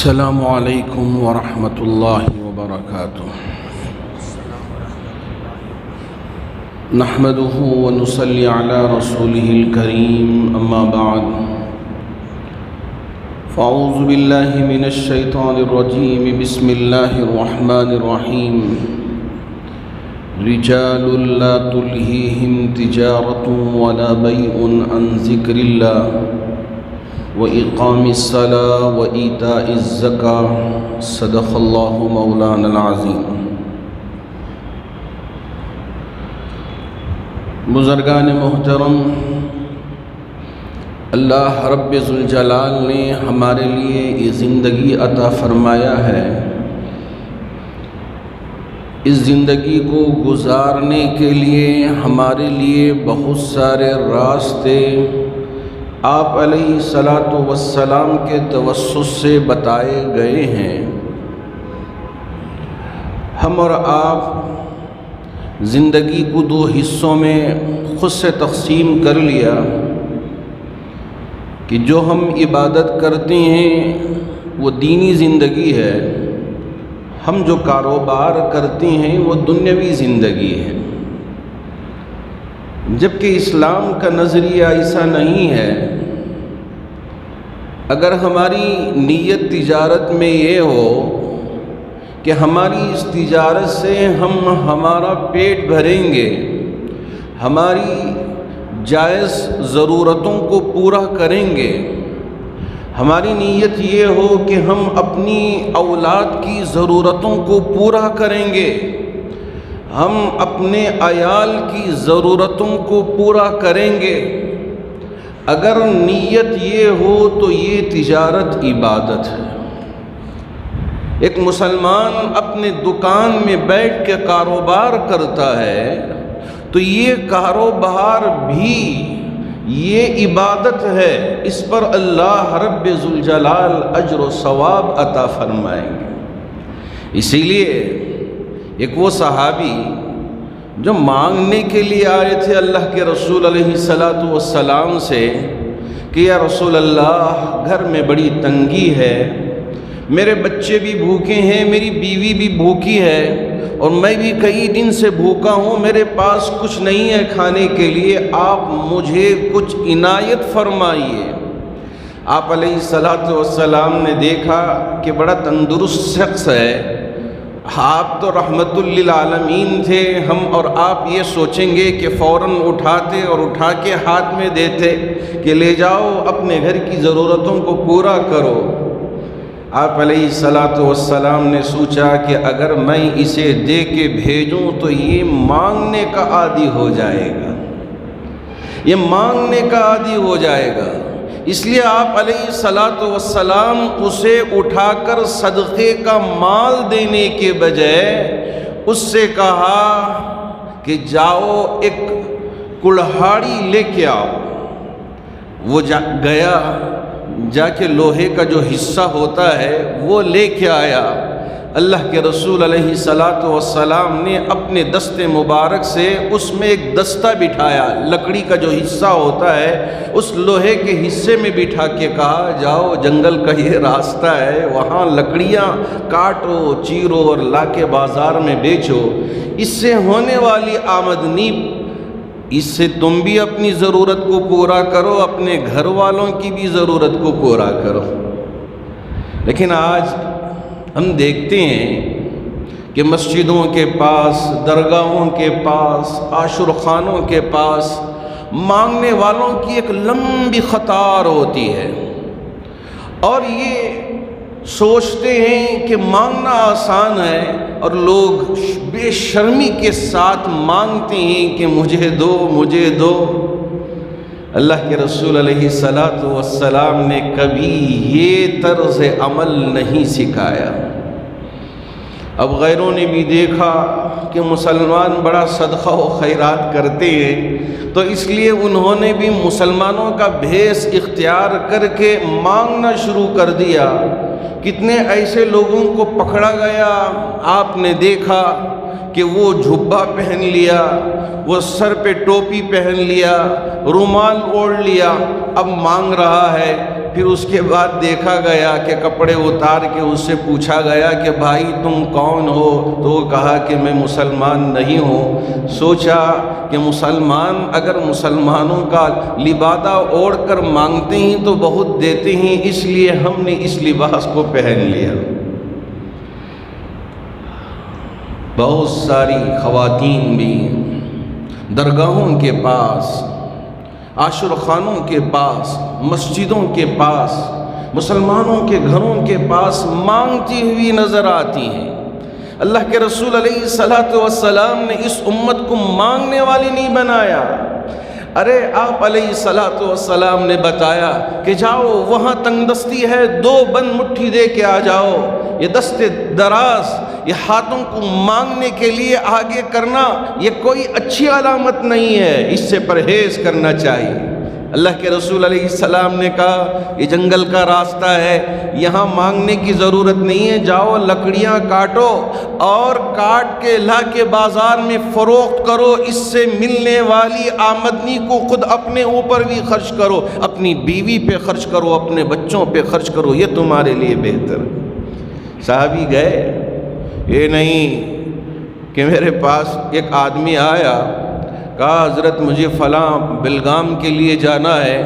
السلام علیکم ورحمۃ اللہ وبرکاتہ۔ نحمده ونصلی علی رسوله الکریم، اما بعد فاعوذ باللہ من الشیطان الرجیم، بسم اللہ الرحمن الرحیم۔ رجال لا تلہیہم تجارۃ ولا بیع عن ذکر اللہ وإقام الصلاة وإيتاء الزكاة، صدق اللہ مولانا العظیم۔ بزرگان محترم، اللہ رب ذوالجلال نے ہمارے لیے یہ زندگی عطا فرمایا ہے۔ اس زندگی کو گزارنے کے لیے ہمارے لیے بہت سارے راستے آپ علیہ الصلاۃ والسلام کے توسط سے بتائے گئے ہیں۔ ہم اور آپ زندگی کو دو حصوں میں خود سے تقسیم کر لیا کہ جو ہم عبادت کرتے ہیں وہ دینی زندگی ہے، ہم جو کاروبار کرتے ہیں وہ دنیاوی زندگی ہے، جبکہ اسلام کا نظریہ ایسا نہیں ہے۔ اگر ہماری نیت تجارت میں یہ ہو کہ ہماری اس تجارت سے ہم ہمارا پیٹ بھریں گے، ہماری جائز ضرورتوں کو پورا کریں گے، ہماری نیت یہ ہو کہ ہم اپنی اولاد کی ضرورتوں کو پورا کریں گے، ہم اپنے عیال کی ضرورتوں کو پورا کریں گے، اگر نیت یہ ہو تو یہ تجارت عبادت ہے۔ ایک مسلمان اپنے دکان میں بیٹھ کے کاروبار کرتا ہے تو یہ کاروبار بھی یہ عبادت ہے، اس پر اللہ رب ذوالجلال اجر و ثواب عطا فرمائیں گے۔ اسی لیے ایک وہ صحابی جو مانگنے کے لیے آئے تھے اللہ کے رسول علیہ الصلاۃ والسلام سے کہ یا رسول اللہ، گھر میں بڑی تنگی ہے، میرے بچے بھی بھوکے ہیں، میری بیوی بھی بھوکی ہے، اور میں بھی کئی دن سے بھوکا ہوں، میرے پاس کچھ نہیں ہے کھانے کے لیے، آپ مجھے کچھ عنایت فرمائیے۔ آپ علیہ الصلاۃ والسلام نے دیکھا کہ بڑا تندرست شخص ہے، آپ تو رحمت للعالمین تھے، ہم اور آپ یہ سوچیں گے کہ فوراً اٹھاتے اور اٹھا کے ہاتھ میں دیتے کہ لے جاؤ اپنے گھر کی ضرورتوں کو پورا کرو۔ آپ علیہ الصلاۃ والسلام نے سوچا کہ اگر میں اسے دے کے بھیجوں تو یہ مانگنے کا عادی ہو جائے گا، یہ مانگنے کا عادی ہو جائے گا، اس لیے آپ علیہ الصلاۃ والسلام اسے اٹھا کر صدقے کا مال دینے کے بجائے اس سے کہا کہ جاؤ ایک کڑہاڑی لے کے آؤ۔ وہ گیا، جا کے لوہے کا جو حصہ ہوتا ہے وہ لے کے آیا۔ اللہ کے رسول علیہ الصلاۃ والسلام نے اپنے دست مبارک سے اس میں ایک دستہ بٹھایا، لکڑی کا جو حصہ ہوتا ہے اس لوہے کے حصے میں بٹھا کے کہا جاؤ جنگل کا یہ راستہ ہے، وہاں لکڑیاں کاٹو چیرو اور لا کے بازار میں بیچو، اس سے ہونے والی آمدنی اس سے تم بھی اپنی ضرورت کو پورا کرو، اپنے گھر والوں کی بھی ضرورت کو پورا کرو۔ لیکن آج ہم دیکھتے ہیں کہ مسجدوں کے پاس، درگاہوں کے پاس، عاشورخانوں کے پاس مانگنے والوں کی ایک لمبی قطار ہوتی ہے، اور یہ سوچتے ہیں کہ مانگنا آسان ہے، اور لوگ بے شرمی کے ساتھ مانگتے ہیں کہ مجھے دو مجھے دو۔ اللہ کے رسول علیہ الصلاۃ والسلام نے کبھی یہ طرز عمل نہیں سکھایا۔ اب غیروں نے بھی دیکھا کہ مسلمان بڑا صدقہ و خیرات کرتے ہیں، تو اس لیے انہوں نے بھی مسلمانوں کا بھیس اختیار کر کے مانگنا شروع کر دیا۔ کتنے ایسے لوگوں کو پکڑا گیا، آپ نے دیکھا کہ وہ جھبا پہن لیا، وہ سر پہ ٹوپی پہن لیا، رومال اوڑھ لیا، اب مانگ رہا ہے۔ پھر اس کے بعد دیکھا گیا کہ کپڑے اتار کے اس سے پوچھا گیا کہ بھائی تم کون ہو؟ تو وہ کہا کہ میں مسلمان نہیں ہوں۔ سوچا کہ مسلمان اگر مسلمانوں کا لبادہ اوڑھ کر مانگتے ہیں تو بہت دیتے ہیں، اس لیے ہم نے اس لباس کو پہن لیا۔ بہت ساری خواتین بھی درگاہوں کے پاس، عاشور خانوں کے پاس، مسجدوں کے پاس، مسلمانوں کے گھروں کے پاس مانگتی ہوئی نظر آتی ہیں۔ اللہ کے رسول علیہ الصلوۃ والسلام نے اس امت کو مانگنے والی نہیں بنایا۔ ارے آپ علیہ الصلوۃ والسلام نے بتایا کہ جاؤ وہاں تنگ دستی ہے، 2 بند مٹھی دے کے آ جاؤ۔ یہ دست دراز، یہ ہاتھوں کو مانگنے کے لیے آگے کرنا، یہ کوئی اچھی علامت نہیں ہے، اس سے پرہیز کرنا چاہیے۔ اللہ کے رسول علیہ السلام نے کہا یہ جنگل کا راستہ ہے، یہاں مانگنے کی ضرورت نہیں ہے، جاؤ لکڑیاں کاٹو اور کاٹ کے لا کے بازار میں فروخت کرو، اس سے ملنے والی آمدنی کو خود اپنے اوپر بھی خرچ کرو، اپنی بیوی پہ خرچ کرو، اپنے بچوں پہ خرچ کرو، یہ تمہارے لیے بہتر ہے۔ صحابی گئے، یہ نہیں کہ میرے پاس ایک آدمی آیا، کہا حضرت مجھے فلاں بلگام کے لیے جانا ہے،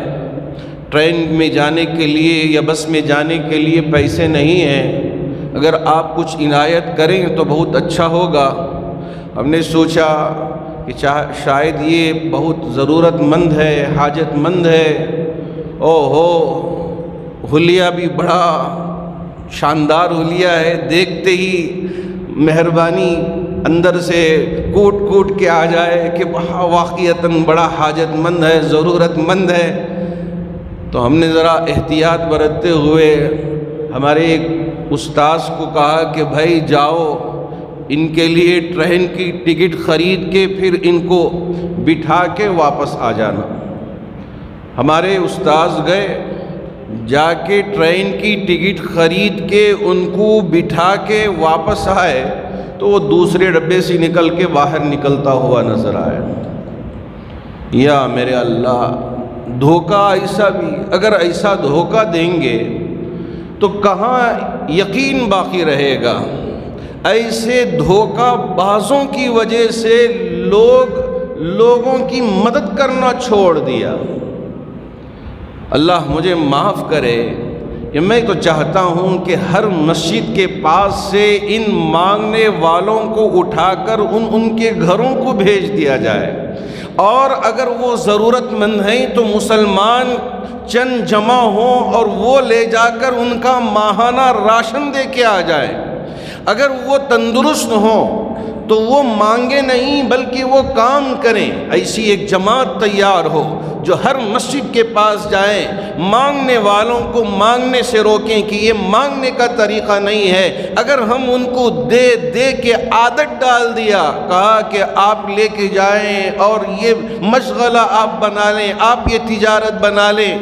ٹرین میں جانے کے لیے یا بس میں جانے کے لیے پیسے نہیں ہیں، اگر آپ کچھ عنایت کریں تو بہت اچھا ہوگا۔ ہم نے سوچا کہ شاید یہ بہت ضرورت مند ہے، حاجت مند ہے۔ حلیہ بھی بڑا شاندار حلیہ ہے، دیکھتے ہی مہربانی اندر سے کوٹ کوٹ کے آ جائے کہ واقعتاً بڑا حاجت مند ہے، ضرورت مند ہے۔ تو ہم نے ذرا احتیاط برتتے ہوئے ہمارے ایک استاذ کو کہا کہ بھائی جاؤ ان کے لیے ٹرین کی ٹکٹ خرید کے پھر ان کو بٹھا کے واپس آ جانا۔ ہمارے استاذ گئے، جا کے ٹرین کی ٹکٹ خرید کے ان کو بٹھا کے واپس آئے تو وہ دوسرے ڈبے سے نکل کے باہر نکلتا ہوا نظر آیا۔ یا میرے اللہ، دھوکہ ایسا بھی، اگر ایسا دھوکہ دیں گے تو کہاں یقین باقی رہے گا؟ ایسے دھوکہ بازوں کی وجہ سے لوگوں کی مدد کرنا چھوڑ دیا۔ اللہ مجھے معاف کرے کہ میں تو چاہتا ہوں کہ ہر مسجد کے پاس سے ان مانگنے والوں کو اٹھا کر ان کے گھروں کو بھیج دیا جائے، اور اگر وہ ضرورت مند ہیں تو مسلمان چند جمع ہوں اور وہ لے جا کر ان کا ماہانہ راشن دے کے آ جائے۔ اگر وہ تندرست ہوں تو وہ مانگے نہیں بلکہ وہ کام کریں۔ ایسی ایک جماعت تیار ہو جو ہر مسجد کے پاس جائیں، مانگنے والوں کو مانگنے سے روکیں کہ یہ مانگنے کا طریقہ نہیں ہے۔ اگر ہم ان کو دے دے کے عادت ڈال دیا، کہا کہ آپ لے کے جائیں اور یہ مشغلہ آپ بنا لیں، آپ یہ تجارت بنا لیں،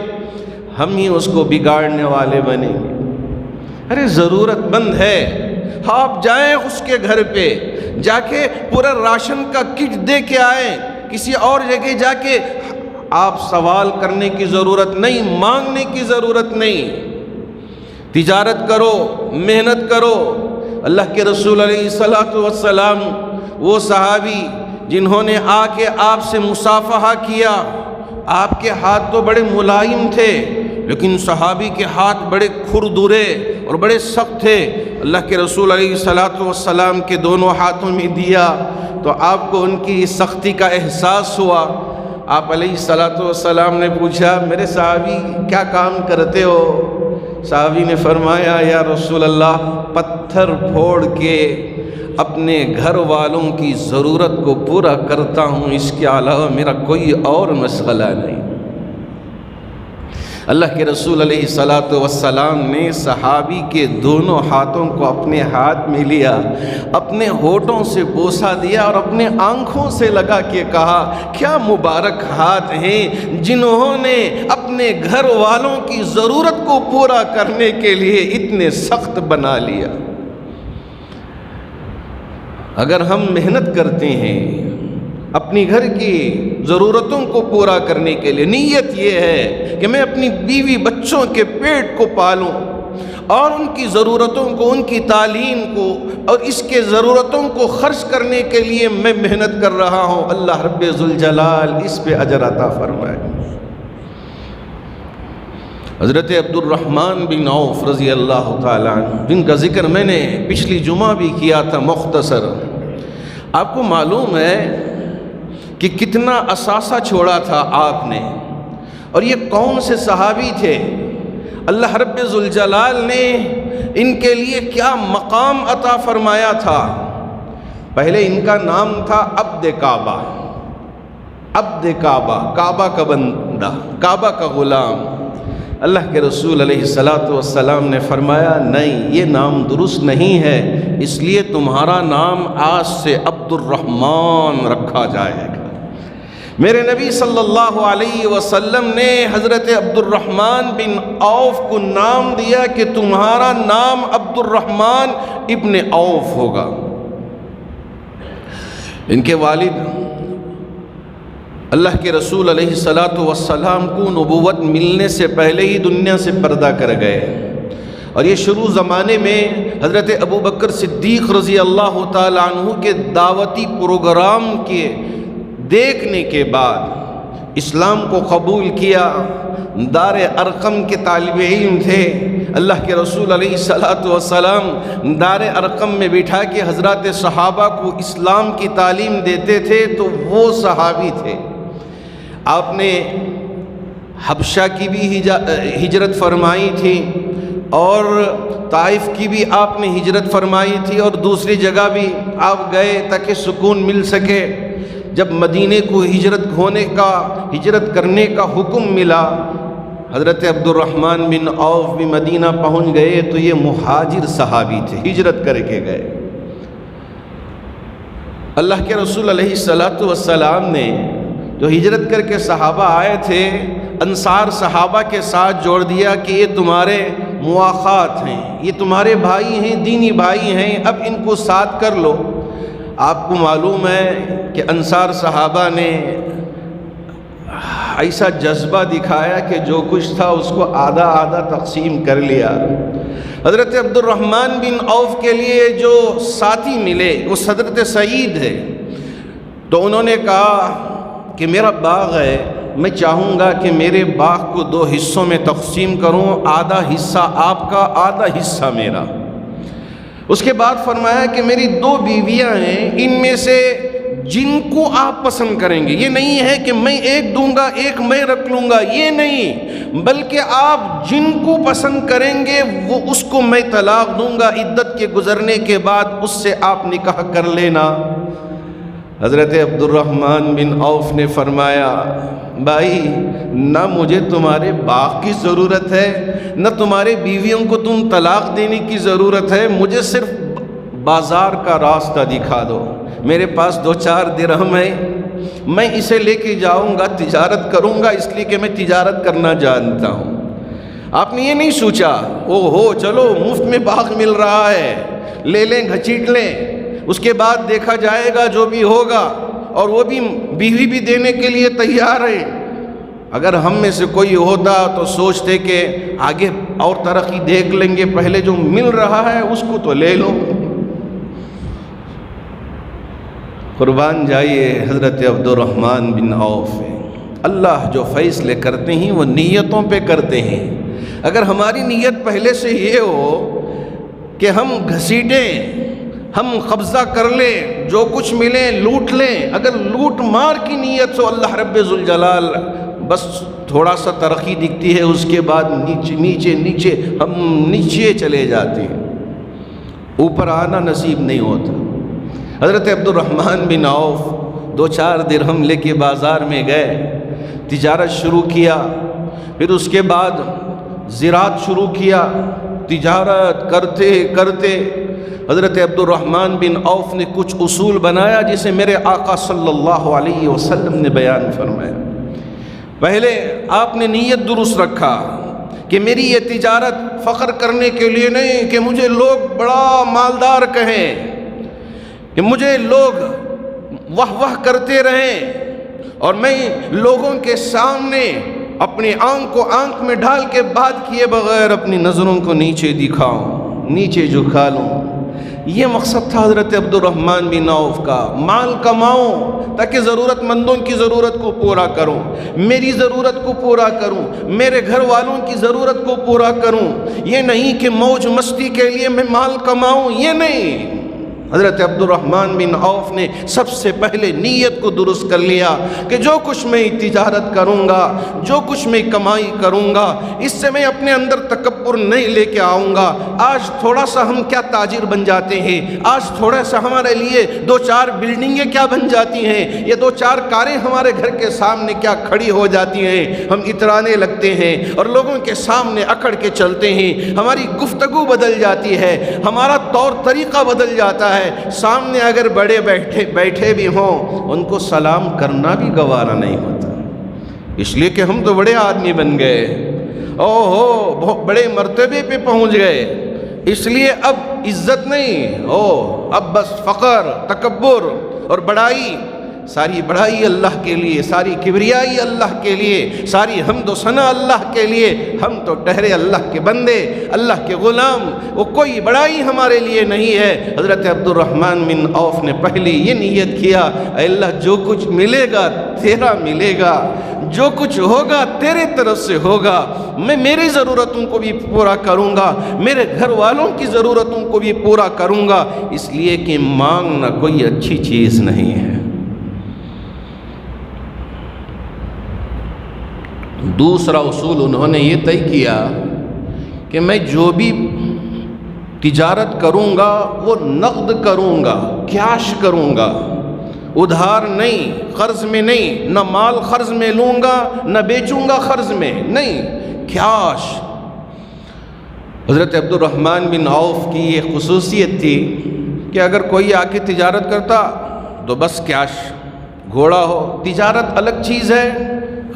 ہم ہی اس کو بگاڑنے والے بنیں گے۔ ارے ضرورت مند ہے، آپ جائیں اس کے گھر پہ، جا کے پورا راشن کا کٹ دے کے آئیں۔ کسی اور جگہ جا کے آپ سوال کرنے کی ضرورت نہیں، مانگنے کی ضرورت نہیں، تجارت کرو، محنت کرو۔ اللہ کے رسول علیہ الصلوۃ والسلام، وہ صحابی جنہوں نے آ کے آپ سے مصافحہ کیا، آپ کے ہاتھ تو بڑے ملائم تھے لیکن صحابی کے ہاتھ بڑے کھردرے اور بڑے سخت تھے۔ اللہ کے رسول علیہ الصلوۃ والسلام کے دونوں ہاتھوں میں دیا تو آپ کو ان کی سختی کا احساس ہوا۔ آپ علیہ الصلوۃ والسلام نے پوچھا میرے صحابی کیا کام کرتے ہو؟ صحابی نے فرمایا یا رسول اللہ، پتھر پھوڑ کے اپنے گھر والوں کی ضرورت کو پورا کرتا ہوں، اس کے علاوہ میرا کوئی اور مسئلہ نہیں۔ اللہ کے رسول علیہ الصلوۃ والسلام نے صحابی کے دونوں ہاتھوں کو اپنے ہاتھ میں لیا، اپنے ہونٹوں سے بوسہ دیا اور اپنے آنکھوں سے لگا کے کہا کیا مبارک ہاتھ ہیں جنہوں نے اپنے گھر والوں کی ضرورت کو پورا کرنے کے لیے اتنے سخت بنا لیا۔ اگر ہم محنت کرتے ہیں اپنی گھر کی ضرورتوں کو پورا کرنے کے لیے، نیت یہ ہے کہ میں اپنی بیوی بچوں کے پیٹ کو پالوں اور ان کی ضرورتوں کو، ان کی تعلیم کو اور اس کے ضرورتوں کو خرچ کرنے کے لیے میں محنت کر رہا ہوں، اللہ رب ذوالجلال اس پہ اجر عطا فرمائے۔ حضرت عبد الرحمن بن عوف رضی اللہ تعالیٰ عنہ، جن کا ذکر میں نے پچھلی جمعہ بھی کیا تھا مختصر، آپ کو معلوم ہے کہ کتنا اثاثہ چھوڑا تھا آپ نے، اور یہ کون سے صحابی تھے، اللہ رب ذوالجلال نے ان کے لیے کیا مقام عطا فرمایا تھا۔ پہلے ان کا نام تھا عبد کعبہ، عبد کعبہ، کعبہ کا بندہ، کعبہ کا غلام۔ اللہ کے رسول علیہ السلام نے فرمایا نہیں، یہ نام درست نہیں ہے، اس لیے تمہارا نام آج سے عبد الرحمن رکھا جائے گا۔ میرے نبی صلی اللہ علیہ وسلم نے حضرت عبد الرحمن بن عوف کو نام دیا کہ تمہارا نام عبد الرحمن ابن عوف ہوگا۔ ان کے والد اللہ کے رسول علیہ السلام کو نبوت ملنے سے پہلے ہی دنیا سے پردہ کر گئے، اور یہ شروع زمانے میں حضرت ابو بکر صدیق رضی اللہ تعالیٰ عنہ کے دعوتی پروگرام کے دیکھنے کے بعد اسلام کو قبول کیا۔ دار ارقم کے طالب علم تھے، اللہ کے رسول علیہ السلام دار ارقم میں بٹھا کے حضرات صحابہ کو اسلام کی تعلیم دیتے تھے، تو وہ صحابی تھے۔ آپ نے حبشہ کی بھی ہجرت فرمائی تھی، اور طائف کی بھی آپ نے ہجرت فرمائی تھی، اور دوسری جگہ بھی آپ گئے تاکہ سکون مل سکے۔ جب مدینے کو ہجرت کرنے کا حکم ملا، حضرت عبد الرحمن بن عوف بھی مدینہ پہنچ گئے، تو یہ مہاجر صحابی تھے، ہجرت کر کے گئے۔ اللہ کے رسول علیہ السلام نے جو ہجرت کر کے صحابہ آئے تھے، انصار صحابہ کے ساتھ جوڑ دیا کہ یہ تمہارے مواخات ہیں، یہ تمہارے بھائی ہیں، دینی بھائی ہیں، اب ان کو ساتھ کر لو۔ آپ کو معلوم ہے کہ انصار صحابہ نے ایسا جذبہ دکھایا کہ جو کچھ تھا اس کو آدھا آدھا تقسیم کر لیا۔ حضرت عبد الرحمن بن عوف کے لیے جو ساتھی ملے وہ حضرت سعید ہے، تو انہوں نے کہا کہ میرا باغ ہے، میں چاہوں گا کہ میرے باغ کو 2 حصوں میں تقسیم کروں، آدھا حصہ آپ کا، آدھا حصہ میرا۔ اس کے بعد فرمایا کہ میری 2 بیویاں ہیں، ان میں سے جن کو آپ پسند کریں گے، یہ نہیں ہے کہ میں ایک دوں گا ایک میں رکھ لوں گا، یہ نہیں، بلکہ آپ جن کو پسند کریں گے وہ اس کو میں طلاق دوں گا، عدت کے گزرنے کے بعد اس سے آپ نکاح کر لینا۔ حضرت عبد الرحمن بن عوف نے فرمایا بھائی، نہ مجھے تمہارے باغ کی ضرورت ہے، نہ تمہارے بیویوں کو تم طلاق دینے کی ضرورت ہے، مجھے صرف بازار کا راستہ دکھا دو، میرے پاس 2-4 درہم ہے، میں اسے لے کے جاؤں گا، تجارت کروں گا، اس لیے کہ میں تجارت کرنا جانتا ہوں۔ آپ نے یہ نہیں سوچا چلو مفت میں باغ مل رہا ہے، لے لیں، گھچیٹ لیں، اس کے بعد دیکھا جائے گا جو بھی ہوگا، اور وہ بھی بیوی بھی دینے کے لیے تیار ہے۔ اگر ہم میں سے کوئی ہوتا تو سوچتے کہ آگے اور ترقی دیکھ لیں گے، پہلے جو مل رہا ہے اس کو تو لے لو۔ قربان جائیے حضرت عبد الرحمن بن عوف، اللہ جو فیصلے کرتے ہیں وہ نیتوں پہ کرتے ہیں۔ اگر ہماری نیت پہلے سے یہ ہو کہ ہم گھسیٹیں، ہم قبضہ کر لیں، جو کچھ ملے لوٹ لیں، اگر لوٹ مار کی نیت ہو، اللہ رب ذوالجلال بس تھوڑا سا ترقی دکھتی ہے، اس کے بعد نیچے ہم نیچے چلے جاتے ہیں، اوپر آنا نصیب نہیں ہوتا۔ حضرت عبد الرحمن بن عوف 2-4 درہم لے کے بازار میں گئے، تجارت شروع کیا، پھر اس کے بعد زراعت شروع کیا، تجارت کرتے کرتے حضرت عبد الرحمن بن عوف نے کچھ اصول بنایا جسے میرے آقا صلی اللہ علیہ وسلم نے بیان فرمایا۔ پہلے آپ نے نیت درست رکھا کہ میری یہ تجارت فخر کرنے کے لیے نہیں کہ مجھے لوگ بڑا مالدار کہیں، کہ مجھے لوگ واہ واہ کرتے رہیں اور میں لوگوں کے سامنے اپنی آنکھ کو آنکھ میں ڈال کے بات کیے بغیر اپنی نظروں کو نیچے دکھاؤں، نیچے جھکا لوں۔ یہ مقصد تھا حضرت عبد الرحمن بن عوف کا۔ مال کماؤں تاکہ ضرورت مندوں کی ضرورت کو پورا کروں، میری ضرورت کو پورا کروں، میرے گھر والوں کی ضرورت کو پورا کروں۔ یہ نہیں کہ موج مستی کے لیے میں مال کماؤں، یہ نہیں۔ حضرت عبد الرحمن بن عوف نے سب سے پہلے نیت کو درست کر لیا کہ جو کچھ میں تجارت کروں گا، جو کچھ میں کمائی کروں گا، اس سے میں اپنے اندر تکبر نہیں لے کے آؤں گا۔ آج تھوڑا سا ہم کیا تاجر بن جاتے ہیں، آج تھوڑا سا ہمارے لیے 2-4 بلڈنگیں کیا بن جاتی ہیں، یہ 2-4 کاریں ہمارے گھر کے سامنے کیا کھڑی ہو جاتی ہیں، ہم اترانے لگتے ہیں اور لوگوں کے سامنے اکڑ کے چلتے ہیں۔ ہماری گفتگو بدل جاتی ہے، ہمارا طور طریقہ بدل جاتا ہے۔ سامنے اگر بڑے بیٹھے بھی ہوں، ان کو سلام کرنا بھی گوارا نہیں ہوتا، اس لیے کہ ہم تو بڑے آدمی بن گئے، بہت بڑے مرتبے پہ پہنچ گئے، اس لیے اب عزت نہیں، اب بس فخر، تکبر اور بڑائی۔ ساری بڑائی اللہ کے لیے، ساری کبریائی اللہ کے لیے، ساری حمد و ثنا اللہ کے لیے۔ ہم تو ٹہرے اللہ کے بندے، اللہ کے غلام، وہ کوئی بڑائی ہمارے لیے نہیں ہے۔ حضرت عبد الرحمن بن عوف نے پہلے یہ نیت کیا، اے اللہ جو کچھ ملے گا تیرا ملے گا، جو کچھ ہوگا تیرے طرف سے ہوگا۔ میں میری ضرورتوں کو بھی پورا کروں گا، میرے گھر والوں کی ضرورتوں کو بھی پورا کروں گا، اس لیے کہ مانگنا کوئی اچھی چیز نہیں ہے۔ دوسرا اصول انہوں نے یہ طے کیا کہ میں جو بھی تجارت کروں گا وہ نقد کروں گا، کیش کروں گا، ادھار نہیں، قرض میں نہیں، نہ مال قرض میں لوں گا نہ بیچوں گا قرض میں، نہیں، کیش۔ حضرت عبد الرحمن بن عوف کی یہ خصوصیت تھی کہ اگر کوئی آ کے تجارت کرتا تو بس کیش، گھوڑا ہو۔ تجارت الگ چیز ہے،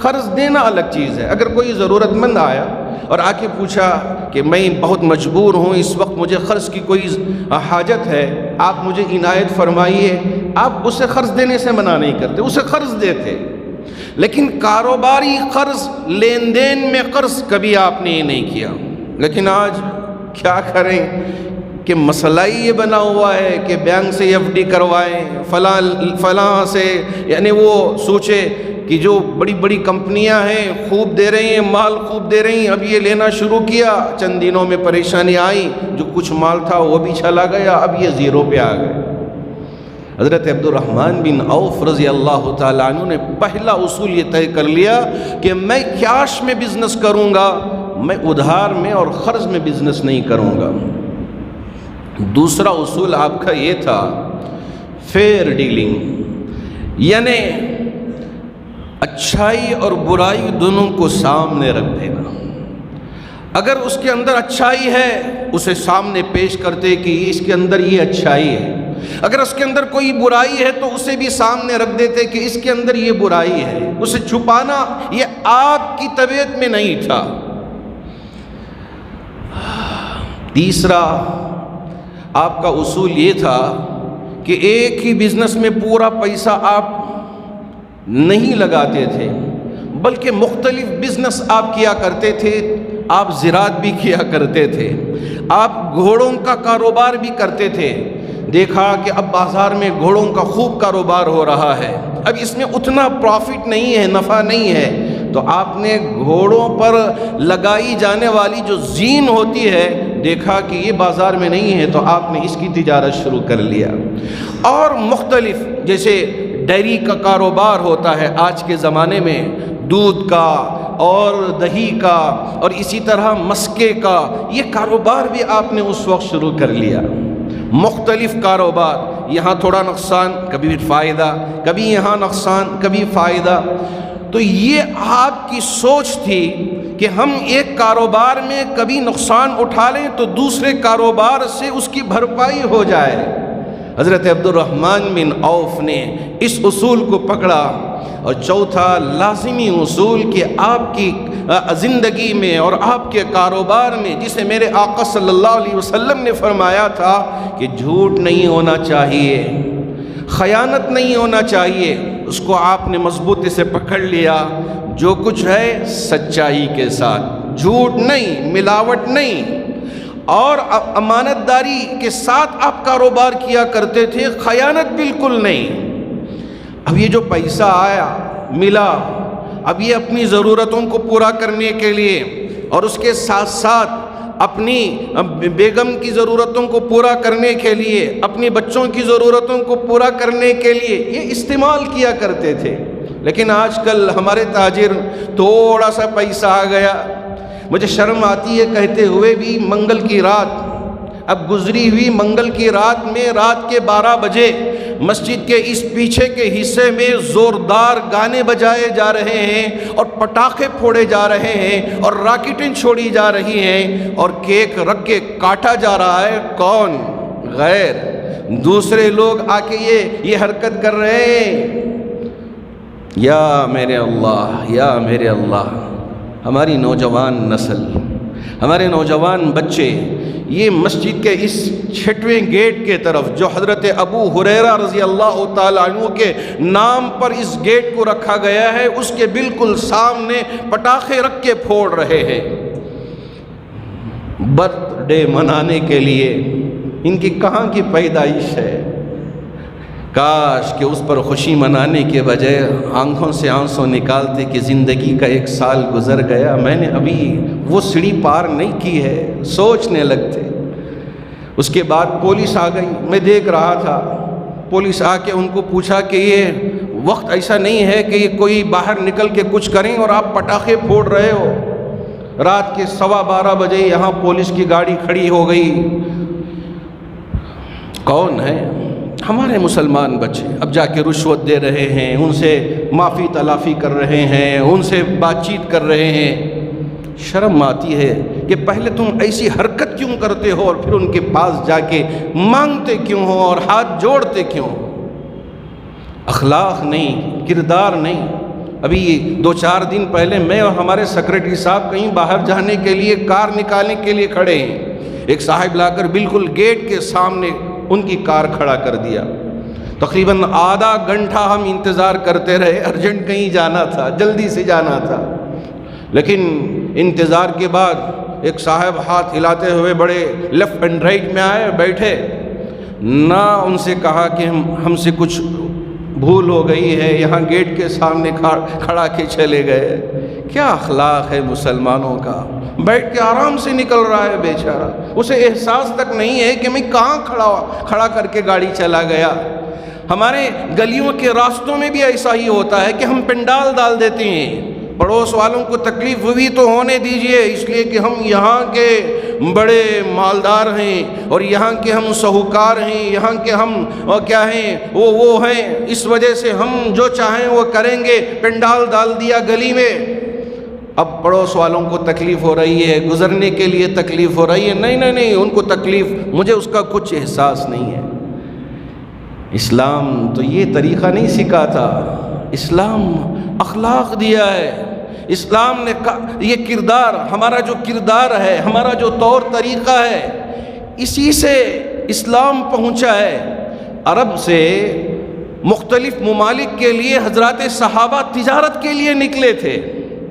قرض دینا الگ چیز ہے۔ اگر کوئی ضرورت مند آیا اور آ کے پوچھا کہ میں بہت مجبور ہوں، اس وقت مجھے قرض کی کوئی حاجت ہے، آپ مجھے عنایت فرمائیے، آپ اسے قرض دینے سے منع نہیں کرتے، اسے قرض دیتے۔ لیکن کاروباری قرض، لین دین میں قرض کبھی آپ نے یہ نہیں کیا۔ لیکن آج کیا کریں کہ مسئلہ ہی یہ بنا ہوا ہے کہ بینک سے FD کروائیں، فلاں سے، یعنی وہ سوچے کہ جو بڑی بڑی کمپنیاں ہیں خوب دے رہی ہیں، مال خوب دے رہی ہیں، اب یہ لینا شروع کیا، چند دنوں میں پریشانی آئی، جو کچھ مال تھا وہ بھی چلا گیا، اب یہ زیرو پہ آ گئے۔ حضرت عبد الرحمن بن عوف رضی اللہ تعالیٰ عنہ نے پہلا اصول یہ طے کر لیا کہ میں کیش میں بزنس کروں گا، میں ادھار میں اور قرض میں بزنس نہیں کروں گا۔ دوسرا اصول آپ کا یہ تھا فیئر ڈیلنگ، یعنی اچھائی اور برائی دونوں کو سامنے رکھ دینا۔ اگر اس کے اندر اچھائی ہے اسے سامنے پیش کرتے کہ اس کے اندر یہ اچھائی ہے، اگر اس کے اندر کوئی برائی ہے تو اسے بھی سامنے رکھ دیتے کہ اس کے اندر یہ برائی ہے۔ اسے چھپانا یہ آپ کی طبیعت میں نہیں تھا۔ تیسرا آپ کا اصول یہ تھا کہ ایک ہی بزنس میں پورا پیسہ آپ نہیں لگاتے تھے، بلکہ مختلف بزنس آپ کیا کرتے تھے۔ آپ زراعت بھی کیا کرتے تھے، آپ گھوڑوں کا کاروبار بھی کرتے تھے۔ دیکھا کہ اب بازار میں گھوڑوں کا خوب کاروبار ہو رہا ہے، اب اس میں اتنا پروفٹ نہیں ہے، نفع نہیں ہے، تو آپ نے گھوڑوں پر لگائی جانے والی جو زین ہوتی ہے دیکھا کہ یہ بازار میں نہیں ہے، تو آپ نے اس کی تجارت شروع کر لیا۔ اور مختلف جیسے ڈیری کا کاروبار ہوتا ہے آج کے زمانے میں، دودھ کا اور دہی کا اور اسی طرح مسکے کا، یہ کاروبار بھی آپ نے اس وقت شروع کر لیا۔ مختلف کاروبار، یہاں تھوڑا نقصان کبھی فائدہ، کبھی یہاں نقصان کبھی فائدہ۔ تو یہ آپ کی سوچ تھی کہ ہم ایک کاروبار میں کبھی نقصان اٹھا لیں تو دوسرے کاروبار سے اس کی بھرپائی ہو جائے۔ حضرت عبد الرحمن بن عوف نے اس اصول کو پکڑا. اور چوتھا لازمی اصول کہ آپ کی زندگی میں اور آپ کے کاروبار میں، جسے میرے آقا صلی اللہ علیہ وسلم نے فرمایا تھا کہ جھوٹ نہیں ہونا چاہیے، خیانت نہیں ہونا چاہیے، اس کو آپ نے مضبوطی سے پکڑ لیا. جو کچھ ہے سچائی کے ساتھ، جھوٹ نہیں، ملاوٹ نہیں، اور امانت داری کے ساتھ آپ کاروبار کیا کرتے تھے، خیانت بالکل نہیں. اب یہ جو پیسہ آیا ملا، اب یہ اپنی ضرورتوں کو پورا کرنے کے لیے اور اس کے ساتھ ساتھ اپنی بیگم کی ضرورتوں کو پورا کرنے کے لیے، اپنی بچوں کی ضرورتوں کو پورا کرنے کے لیے یہ استعمال کیا کرتے تھے. لیکن آج کل ہمارے تاجر تھوڑا سا پیسہ آ گیا، مجھے شرم آتی ہے کہتے ہوئے بھی، منگل کی رات اب گزری ہوئی، منگل کی رات میں رات کے 12 بجے مسجد کے اس پیچھے کے حصے میں زوردار گانے بجائے جا رہے ہیں اور پٹاخے پھوڑے جا رہے ہیں اور راکٹیں چھوڑی جا رہی ہیں اور کیک رکھ کے کاٹا جا رہا ہے. کون؟ غیر دوسرے لوگ آ کے یہ حرکت کر رہے ہیں. یا میرے اللہ، یا میرے اللہ، ہماری نوجوان نسل، ہمارے نوجوان بچے یہ مسجد کے اس 6ویں گیٹ کے طرف، جو حضرت ابو ہریرہ رضی اللہ تعالیٰ عنہ کے نام پر اس گیٹ کو رکھا گیا ہے، اس کے بالکل سامنے پٹاخے رکھ کے پھوڑ رہے ہیں برتھ ڈے منانے کے لیے. ان کی کہاں کی پیدائش ہے؟ کاش کہ اس پر خوشی منانے کے بجائے آنکھوں سے آنسو نکالتے کہ زندگی کا 1 سال گزر گیا، میں نے ابھی وہ سیڑھی پار نہیں کی ہے، سوچنے لگتے. اس کے بعد پولیس آ گئی، میں دیکھ رہا تھا، پولیس آ کے ان کو پوچھا کہ یہ وقت ایسا نہیں ہے کہ یہ کوئی باہر نکل کے کچھ کریں اور آپ پٹاخے پھوڑ رہے ہو. رات کے 12:15 بجے یہاں پولیس کی گاڑی کھڑی ہو گئی. کون ہے؟ ہمارے مسلمان بچے. اب جا کے رشوت دے رہے ہیں، ان سے معافی تلافی کر رہے ہیں، ان سے بات چیت کر رہے ہیں. شرم آتی ہے کہ پہلے تم ایسی حرکت کیوں کرتے ہو اور پھر ان کے پاس جا کے مانگتے کیوں ہو اور ہاتھ جوڑتے کیوں؟ اخلاق نہیں، کردار نہیں. ابھی 2-4 دن پہلے میں اور ہمارے سیکرٹری صاحب کہیں باہر جانے کے لیے کار نکالنے کے لیے کھڑے ہیں، ایک صاحب لا کر بالکل گیٹ کے سامنے ان کی کار کھڑا کر دیا. تقریباً آدھا گھنٹہ ہم انتظار کرتے رہے، ارجنٹ کہیں جانا تھا، جلدی سے جانا تھا. لیکن انتظار کے بعد ایک صاحب ہاتھ ہلاتے ہوئے بڑے لیفٹ اینڈ رائٹ میں آئے، بیٹھے. نہ ان سے کہا کہ ہم سے کچھ بھول ہو گئی ہے، یہاں گیٹ کے سامنے کھڑا کے چلے گئے. کیا اخلاق ہے مسلمانوں کا؟ بیٹھ کے آرام سے نکل رہا ہے بیچارہ، اسے احساس تک نہیں ہے کہ میں کہاں کھڑا کر کے گاڑی چلا گیا. ہمارے گلیوں کے راستوں میں بھی ایسا ہی ہوتا ہے کہ ہم پنڈال ڈال دیتے ہیں. پڑوس والوں کو تکلیف ہوئی تو ہونے دیجئے، اس لیے کہ ہم یہاں کے بڑے مالدار ہیں اور یہاں کے ہم سہوکار ہیں، یہاں کے ہم کیا ہیں، وہ ہیں، اس وجہ سے ہم جو چاہیں وہ کریں گے. پنڈال ڈال دیا گلی میں. اب پڑوس والوں کو تکلیف ہو رہی ہے، گزرنے کے لیے تکلیف ہو رہی ہے. نہیں، ان کو تکلیف، مجھے اس کا کچھ احساس نہیں ہے. اسلام تو یہ طریقہ نہیں سکھاتا. اسلام اخلاق دیا ہے. اسلام نے یہ کردار، ہمارا جو کردار ہے، ہمارا جو طور طریقہ ہے، اسی سے اسلام پہنچا ہے. عرب سے مختلف ممالک کے لیے حضرات صحابہ تجارت کے لیے نکلے تھے،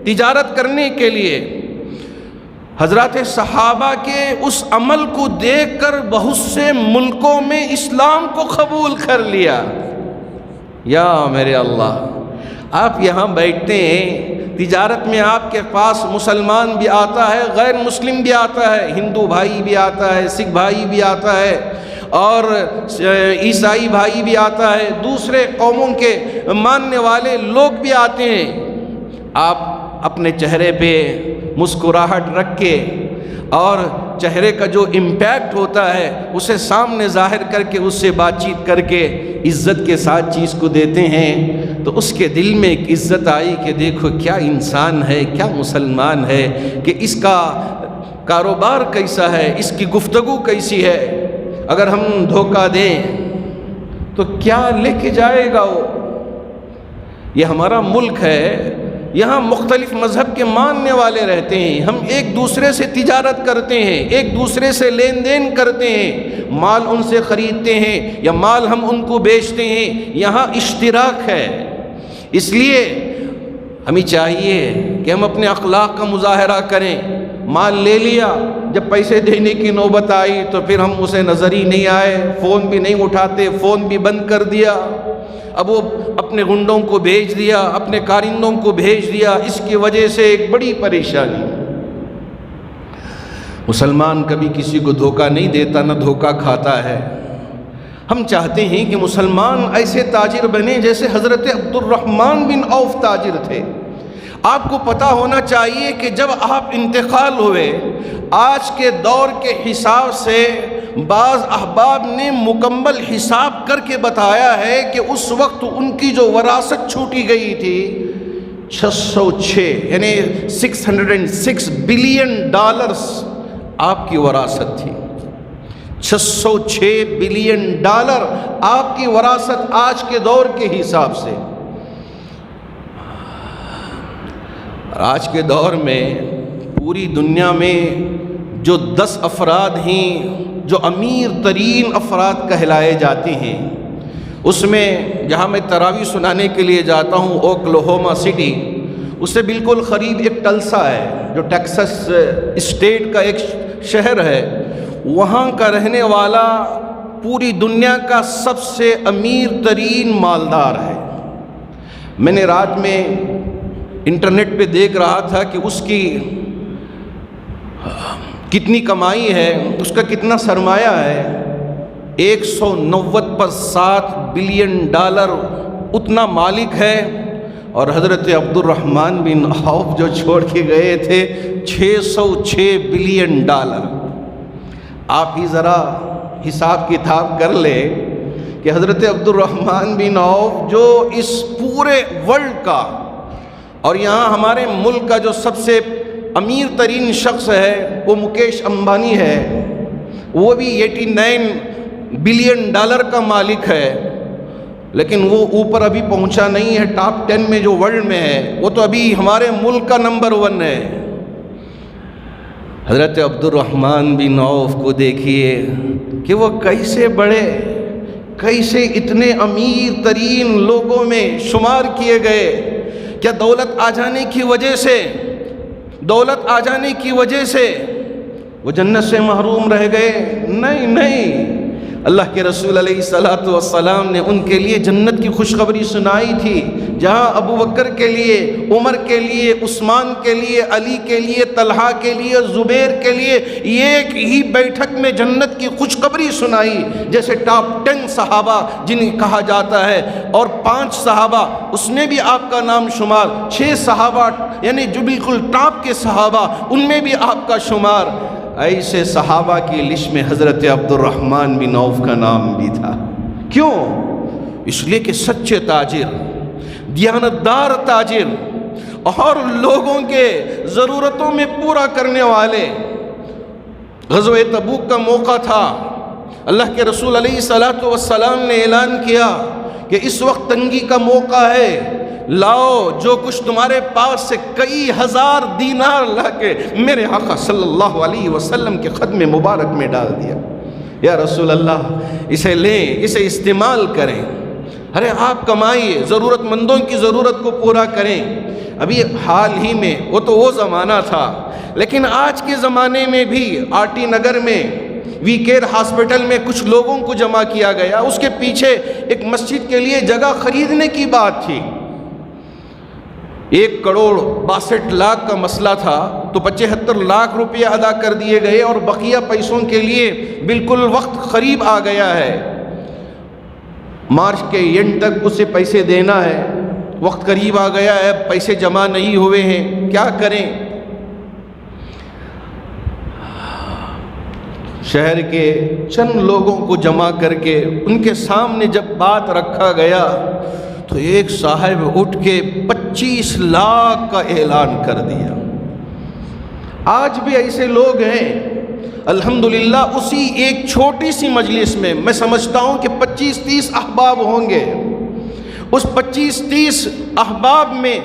تجارت کرنے کے لیے. حضرات صحابہ کے اس عمل کو دیکھ کر بہت سے ملکوں میں اسلام کو قبول کر لیا. یا میرے اللہ، آپ یہاں بیٹھتے ہیں، تجارت میں آپ کے پاس مسلمان بھی آتا ہے، غیر مسلم بھی آتا ہے، ہندو بھائی بھی آتا ہے، سکھ بھائی بھی آتا ہے اور عیسائی بھائی بھی آتا ہے، دوسرے قوموں کے ماننے والے لوگ بھی آتے ہیں. آپ اپنے چہرے پہ مسکراہٹ رکھ کے اور چہرے کا جو امپیکٹ ہوتا ہے اسے سامنے ظاہر کر کے اس سے بات چیت کر کے عزت کے ساتھ چیز کو دیتے ہیں، تو اس کے دل میں ایک عزت آئی کہ دیکھو کیا انسان ہے، کیا مسلمان ہے، کہ اس کا کاروبار کیسا ہے، اس کی گفتگو کیسی ہے. اگر ہم دھوکہ دیں تو کیا لے کے جائے گا وہ؟ یہ ہمارا ملک ہے، یہاں مختلف مذہب کے ماننے والے رہتے ہیں، ہم ایک دوسرے سے تجارت کرتے ہیں، ایک دوسرے سے لین دین کرتے ہیں، مال ان سے خریدتے ہیں یا مال ہم ان کو بیچتے ہیں، یہاں اشتراک ہے۔ اس لیے ہمیں چاہیے کہ ہم اپنے اخلاق کا مظاہرہ کریں۔ مال لے لیا، جب پیسے دینے کی نوبت آئی تو پھر ہم اسے نظر ہی نہیں آئے، فون بھی نہیں اٹھاتے، فون بھی بند کر دیا، اب وہ اپنے گنڈوں کو بھیج دیا، اپنے کارندوں کو بھیج دیا، اس کی وجہ سے ایک بڑی پریشانی۔ مسلمان کبھی کسی کو دھوکہ نہیں دیتا، نہ دھوکہ کھاتا ہے۔ ہم چاہتے ہیں کہ مسلمان ایسے تاجر بنے جیسے حضرت عبد الرحمن بن عوف تاجر تھے۔ آپ کو پتہ ہونا چاہیے کہ جب آپ انتقال ہوئے، آج کے دور کے حساب سے بعض احباب نے مکمل حساب کر کے بتایا ہے کہ اس وقت ان کی جو وراثت چھوٹی گئی تھی 606 یعنی $606 بلین آپ کی وراثت تھی۔ 606 بلین آپ کی وراثت آج کے دور کے حساب سے۔ آج کے دور میں پوری دنیا میں جو 10 افراد ہیں جو امیر ترین افراد کہلائے جاتے ہیں، اس میں جہاں میں تراویح سنانے کے لیے جاتا ہوں اوکلاہوما سٹی، اس سے بالکل قریب ایک ٹلسا ہے جو ٹیکساس اسٹیٹ کا ایک شہر ہے، وہاں کا رہنے والا پوری دنیا کا سب سے امیر ترین مالدار ہے۔ میں نے رات میں انٹرنیٹ پہ دیکھ رہا تھا کہ اس کی کتنی کمائی ہے، اس کا کتنا سرمایہ ہے، 190 پر $7 بلین اتنا مالک ہے، اور حضرت عبد الرحمن بن عوف جو چھوڑ کے گئے تھے 606 بلین۔ آپ ہی ذرا حساب کتاب کر لے کہ حضرت عبد الرحمن بن عوف جو اس پورے ورلڈ کا اور یہاں ہمارے ملک کا جو سب سے امیر ترین شخص ہے وہ مکیش امبانی ہے، وہ بھی 89 بلین کا مالک ہے، لیکن وہ اوپر ابھی پہنچا نہیں ہے، ٹاپ 10 میں جو ورلڈ میں ہے، وہ تو ابھی ہمارے ملک کا نمبر 1 ہے۔ حضرت عبد الرحمن بن عوف کو دیکھیے کہ وہ کیسے بڑے، کیسے اتنے امیر ترین لوگوں میں شمار کیے گئے۔ کیا دولت آ جانے کی وجہ سے وہ جنت سے محروم رہ گئے؟ نہیں، اللہ کے رسول علیہ السلام نے ان کے لیے جنت کی خوشخبری سنائی تھی، جہاں ابو بکر کے لیے، عمر کے لیے، عثمان کے لیے، علی کے لیے، طلحہ کے لیے، زبیر کے لیے ایک ہی بیٹھک میں جنت کی خوشخبری سنائی، جیسے ٹاپ 10 صحابہ جنہیں کہا جاتا ہے، اور 5 صحابہ اس میں بھی آپ کا نام شمار، 6 صحابہ یعنی جو بالکل ٹاپ کے صحابہ ان میں بھی آپ کا شمار۔ ایسے صحابہ کی لسٹ میں حضرت عبد الرحمن بن عوف کا نام بھی تھا۔ کیوں؟ اس لیے کہ سچے تاجر، دیانتدار تاجر اور لوگوں کے ضرورتوں میں پورا کرنے والے۔ غزوہ تبوک کا موقع تھا، اللہ کے رسول علیہ السلام نے اعلان کیا کہ اس وقت تنگی کا موقع ہے، لاؤ جو کچھ تمہارے پاس سے کئی ہزار دینار لا کے میرے آقا صلی اللہ علیہ وسلم کے قدم مبارک میں ڈال دیا۔ یا رسول اللہ اسے لیں، اسے استعمال کریں، ارے آپ کمائیے، ضرورت مندوں کی ضرورت کو پورا کریں۔ ابھی حال ہی میں وہ زمانہ تھا، لیکن آج کے زمانے میں بھی آر ٹی نگر میں وی کیئر ہاسپٹل میں کچھ لوگوں کو جمع کیا گیا، اس کے پیچھے ایک مسجد کے لیے جگہ خریدنے کی بات تھی، 1 کروڑ 62 لاکھ کا مسئلہ تھا، تو 75 لاکھ روپے ادا کر دیے گئے، اور بقیہ پیسوں کے لیے بالکل وقت قریب آ گیا ہے، مارچ کے اینڈ تک اسے پیسے دینا ہے، وقت قریب آ گیا ہے، پیسے جمع نہیں ہوئے ہیں، کیا کریں؟ شہر کے چند لوگوں کو جمع کر کے ان کے سامنے جب بات رکھا گیا تو ایک صاحب اٹھ کے 25 لاکھ کا اعلان کر دیا۔ آج بھی ایسے لوگ ہیں الحمدللہ اسی ایک چھوٹی سی مجلس میں میں سمجھتا ہوں کہ 25-30 احباب ہوں گے. اس 25-30 احباب میں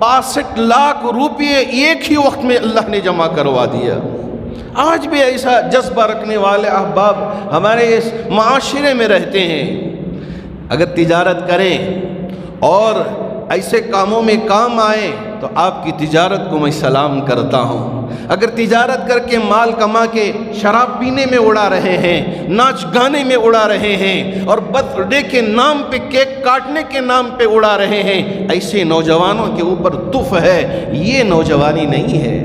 62 لاکھ روپے ایک ہی وقت میں اللہ نے جمع کروا دیا. آج بھی ایسا جذبہ رکھنے والے احباب ہمارے اس معاشرے میں رہتے ہیں. اگر تجارت کریں اور ایسے کاموں میں کام آئیں تو آپ کی تجارت کو میں سلام کرتا ہوں. اگر تجارت کر کے مال کما کے شراب پینے میں اڑا رہے ہیں، ناچ گانے میں اڑا رہے ہیں اور برتھ ڈے کے نام پہ کیک کاٹنے کے نام پہ اڑا رہے ہیں، ایسے نوجوانوں کے اوپر تف ہے. یہ نوجوانی نہیں ہے.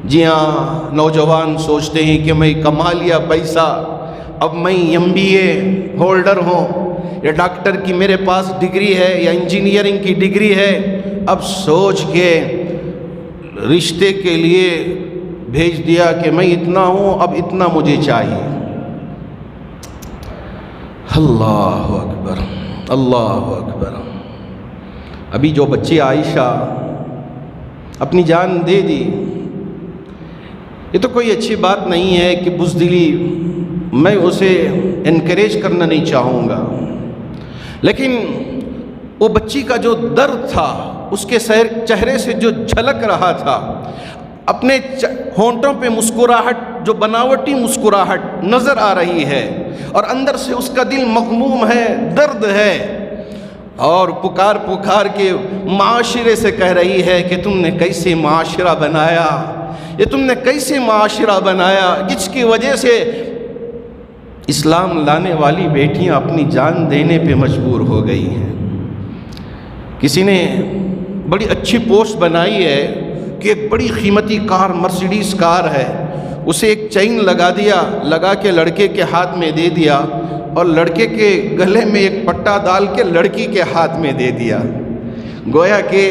جی ہاں، نوجوان سوچتے ہیں کہ میں کما لیا پیسہ، اب میں MBA ہولڈر ہوں یا ڈاکٹر کی میرے پاس ڈگری ہے یا انجینئرنگ کی ڈگری ہے، اب سوچ کے رشتے کے لیے بھیج دیا کہ میں اتنا ہوں، اب اتنا مجھے چاہیے. اللہ اکبر، اللہ اکبر. ابھی جو بچی عائشہ اپنی جان دے دی، یہ تو کوئی اچھی بات نہیں ہے کہ بزدلی میں اسے انکریج کرنا نہیں چاہوں گا، لیکن وہ بچی کا جو درد تھا، اس کے چہرے سے جو جھلک رہا تھا، اپنے ہونٹوں پہ مسکراہٹ، جو بناوٹی مسکراہٹ نظر آ رہی ہے اور اندر سے اس کا دل مغموم ہے، درد ہے، اور پکار پکار کے معاشرے سے کہہ رہی ہے کہ تم نے کیسے معاشرہ بنایا، یہ تم نے کیسے معاشرہ بنایا جس کی وجہ سے اسلام لانے والی بیٹیاں اپنی جان دینے پہ مجبور ہو گئی ہیں. کسی نے بڑی اچھی پوسٹ بنائی ہے کہ ایک بڑی قیمتی کار، مرسیڈیز کار ہے، اسے ایک چین لگا دیا، لگا کے لڑکے کے ہاتھ میں دے دیا اور لڑکے کے گلے میں ایک پٹا ڈال کے لڑکی کے ہاتھ میں دے دیا. گویا کہ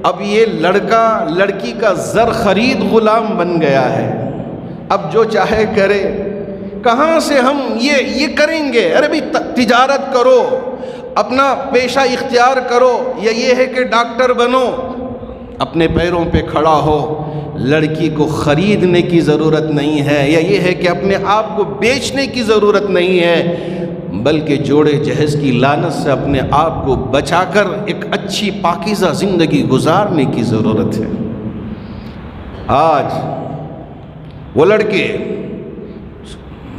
اب یہ لڑکا لڑکی کا زر خرید غلام بن گیا ہے. اب جو چاہے کرے. کہاں سے ہم یہ کریں گے؟ ارے بھی تجارت کرو، اپنا پیشہ اختیار کرو، یا یہ ہے کہ ڈاکٹر بنو، اپنے پیروں پہ کھڑا ہو. لڑکی کو خریدنے کی ضرورت نہیں ہے، یا یہ ہے کہ اپنے آپ کو بیچنے کی ضرورت نہیں ہے، بلکہ جوڑے جہیز کی لعنت سے اپنے آپ کو بچا کر ایک اچھی پاکیزہ زندگی گزارنے کی ضرورت ہے. آج وہ لڑکے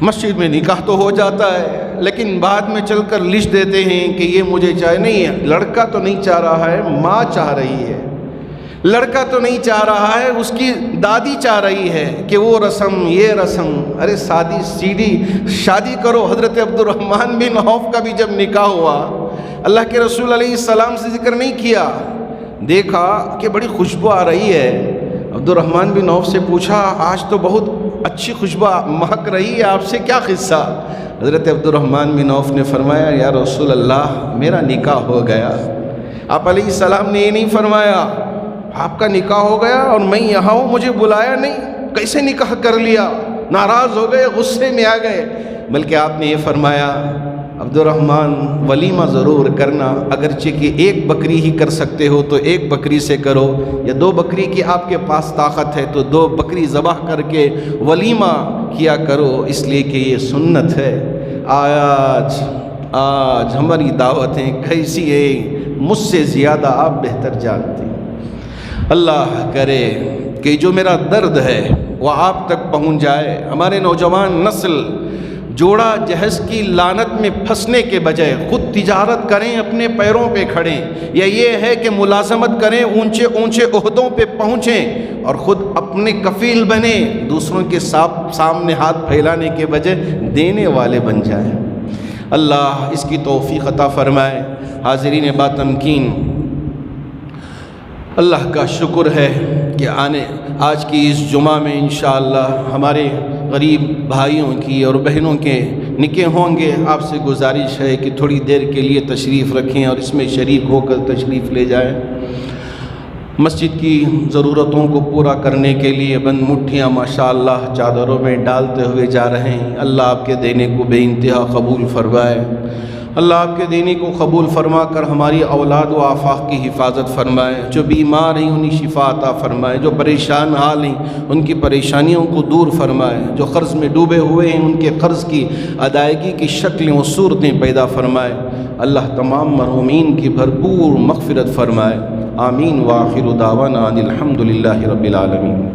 مسجد میں نکاح تو ہو جاتا ہے، لیکن بعد میں چل کر لسٹ دیتے ہیں کہ یہ مجھے چاہے. نہیں ہے، لڑکا تو نہیں چاہ رہا ہے، ماں چاہ رہی ہے. لڑکا تو نہیں چاہ رہا ہے، اس کی دادی چاہ رہی ہے کہ وہ رسم یہ رسم. ارے سیدھی شادی کرو. حضرت عبد الرحمن بن عوف کا بھی جب نکاح ہوا، اللہ کے رسول علیہ السلام سے ذکر نہیں کیا، دیکھا کہ بڑی خوشبو آ رہی ہے. عبد الرحمن بن عوف سے پوچھا، آج تو بہت اچھی خوشبو مہک رہی ہے، آپ سے کیا قصہ؟ حضرت عبد الرحمن بن عوف نے فرمایا، یا رسول اللہ میرا نکاح ہو گیا. آپ علیہ السلام نے یہ نہیں فرمایا آپ کا نکاح ہو گیا اور میں یہاں ہوں، مجھے بلایا نہیں، کیسے نکاح کر لیا؟ ناراض ہو گئے، غصے میں آ گئے. بلکہ آپ نے یہ فرمایا، عبد الرحمن ولیمہ ضرور کرنا، اگرچہ کہ ایک بکری ہی کر سکتے ہو تو ایک بکری سے کرو، یا 2 بکری کی آپ کے پاس طاقت ہے تو 2 بکری ذبح کر کے ولیمہ کیا کرو، اس لیے کہ یہ سنت ہے. آج ہماری دعوتیں کیسی ہیں، مجھ سے زیادہ آپ بہتر جانتے ہیں. اللہ کرے کہ جو میرا درد ہے وہ آپ تک پہنچ جائے. ہمارے نوجوان نسل جوڑا جہیز کی لعنت میں پھنسنے کے بجائے خود تجارت کریں، اپنے پیروں پہ کھڑیں، یا یہ ہے کہ ملازمت کریں، اونچے اونچے عہدوں پہ پہنچیں اور خود اپنے کفیل بنیں، دوسروں کے سامنے ہاتھ پھیلانے کے بجائے دینے والے بن جائیں. اللہ اس کی توفیق عطا فرمائے. حاضرین با تمکین، اللہ کا شکر ہے کہ آج کی اس جمعہ میں انشاءاللہ ہمارے غریب بھائیوں کی اور بہنوں کے نکاح ہوں گے. آپ سے گزارش ہے کہ تھوڑی دیر کے لیے تشریف رکھیں اور اس میں شریک ہو کر تشریف لے جائیں. مسجد کی ضرورتوں کو پورا کرنے کے لیے بند مٹھیاں ماشاءاللہ چادروں میں ڈالتے ہوئے جا رہے ہیں. اللہ آپ کے دینے کو بے انتہا قبول فرمائے. اللہ آپ کے دینی کو قبول فرما کر ہماری اولاد و آفاق کی حفاظت فرمائے، جو بیمار ہیں انہیں شفا عطا فرمائے، جو پریشان حال ہیں ان کی پریشانیوں کو دور فرمائے، جو قرض میں ڈوبے ہوئے ہیں ان کے قرض کی ادائیگی کی شکلیں و صورتیں پیدا فرمائے۔ اللہ تمام مرحومین کی بھرپور مغفرت فرمائے۔ آمین۔ وآخر دعوانا ان الحمد للہ رب العالمین۔